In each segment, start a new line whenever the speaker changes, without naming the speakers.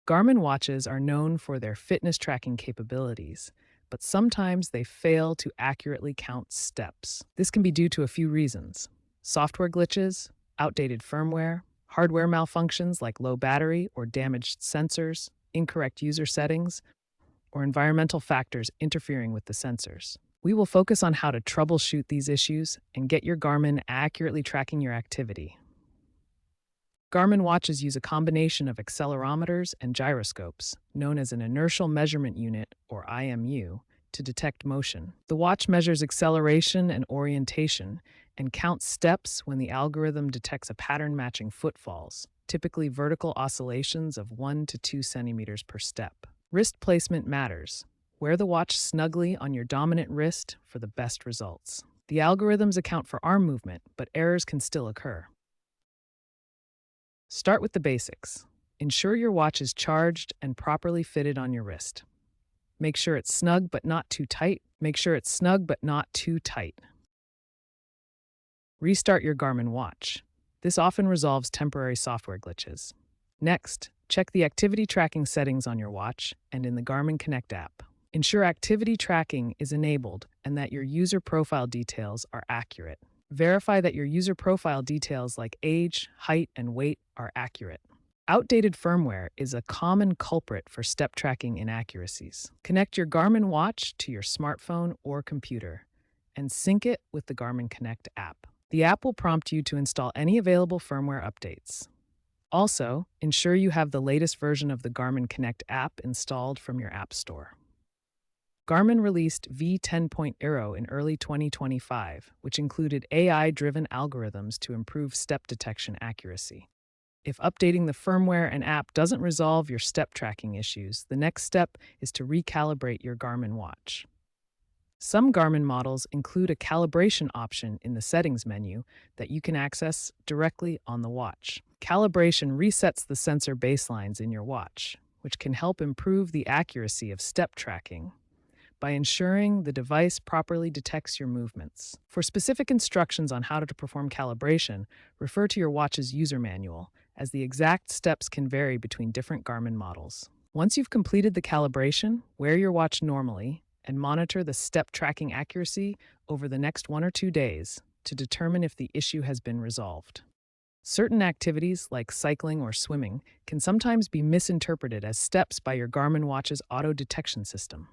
Garmin watches are known for their fitness tracking capabilities, but sometimes they fail to accurately count steps. This can be due to a few reasons: software glitches, outdated firmware, hardware malfunctions like low battery or damaged sensors, incorrect user settings, or environmental factors interfering with the sensors. We will focus on how to troubleshoot these issues and get your Garmin accurately tracking your activity. Garmin watches use a combination of accelerometers and gyroscopes, known as an inertial measurement unit, or IMU, to detect motion. The watch measures acceleration and orientation and counts steps when the algorithm detects a pattern matching footfalls, typically vertical oscillations of 1 to 2 centimeters per step. Wrist placement matters. Wear the watch snugly on your dominant wrist for the best results. The algorithms account for arm movement, but errors can still occur. Start with the basics. Ensure your watch is charged and properly fitted on your wrist. Make sure it's snug but not too tight. Restart your Garmin watch. This often resolves temporary software glitches. Next, check the activity tracking settings on your watch and in the Garmin Connect app. Ensure activity tracking is enabled and that your user profile details are accurate. Verify that your user profile details like age, height, and weight are accurate. Outdated firmware is a common culprit for step tracking inaccuracies. Connect your Garmin watch to your smartphone or computer and sync it with the Garmin Connect app. The app will prompt you to install any available firmware updates. Also, ensure you have the latest version of the Garmin Connect app installed from your app store. Garmin released V10.0 in early 2025, which included AI-driven algorithms to improve step detection accuracy. If updating the firmware and app doesn't resolve your step tracking issues, the next step is to recalibrate your Garmin watch. Some Garmin models include a calibration option in the settings menu that you can access directly on the watch. Calibration resets the sensor baselines in your watch, which can help improve the accuracy of step tracking by ensuring the device properly detects your movements. For specific instructions on how to perform calibration, refer to your watch's user manual, as the exact steps can vary between different Garmin models. Once you've completed the calibration, wear your watch normally and monitor the step tracking accuracy over the next 1 or 2 days to determine if the issue has been resolved. Certain activities, like cycling or swimming, can sometimes be misinterpreted as steps by your Garmin watch's auto detection system.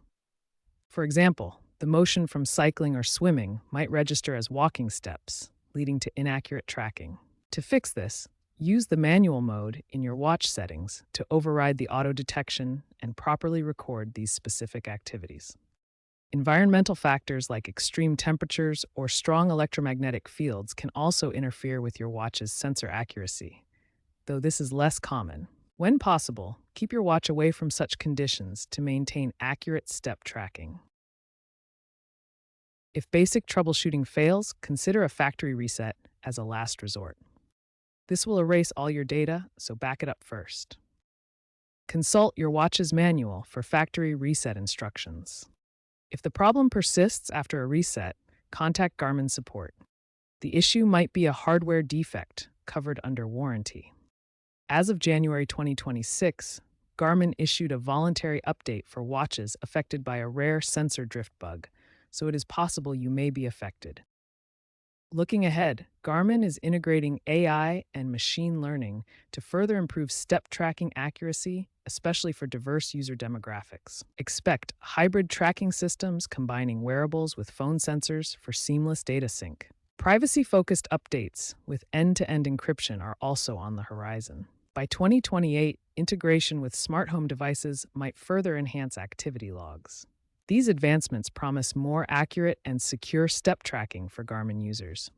For example, the motion from cycling or swimming might register as walking steps, leading to inaccurate tracking. To fix this, use the manual mode in your watch settings to override the auto detection and properly record these specific activities. Environmental factors like extreme temperatures or strong electromagnetic fields can also interfere with your watch's sensor accuracy, though this is less common. When possible, keep your watch away from such conditions to maintain accurate step tracking. If basic troubleshooting fails, consider a factory reset as a last resort. This will erase all your data, so back it up first. Consult your watch's manual for factory reset instructions. If the problem persists after a reset, contact Garmin support. The issue might be a hardware defect covered under warranty. As of January 2026, Garmin issued a voluntary update for watches affected by a rare sensor drift bug, so it is possible you may be affected. Looking ahead, Garmin is integrating AI and machine learning to further improve step tracking accuracy, especially for diverse user demographics. Expect hybrid tracking systems combining wearables with phone sensors for seamless data sync. Privacy-focused updates with end-to-end encryption are also on the horizon. By 2028, integration with smart home devices might further enhance activity logs. These advancements promise more accurate and secure step tracking for Garmin users.